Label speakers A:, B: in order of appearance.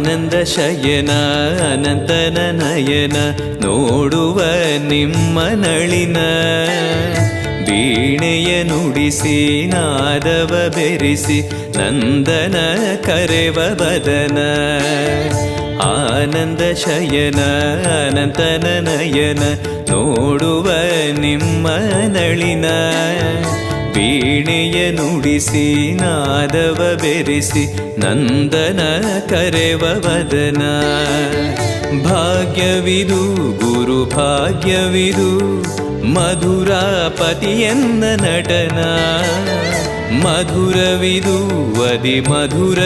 A: ಆನಂದ ಶಯನ ಅನಂತನ ನಯನ ನೋಡುವ ನಿಮ್ಮ ನಳಿನ ವೀಣೆಯ ನುಡಿಸಿ ನಾದವ ಬೆರೆಸಿ ನಂದನ ಕರೆವ ಬದನ ಆನಂದ ಶಯನ ಅನಂತನ ನಯನ ನೋಡುವ ನಿಮ್ಮ ನಳಿನ ವೀಣೆಯ ನುಡಿಸಿ ನಾದವ ಬೆರೆಸಿ ನಂದನ ಕರೆವ ವದನ ಭಾಗ್ಯವಿದು ಗುರು ಭಾಗ್ಯವಿದು ಮಧುರಾಪತಿಯನ್ನ ನಟನ ಮಧುರವಿದು ಅದಿ ಮಧುರ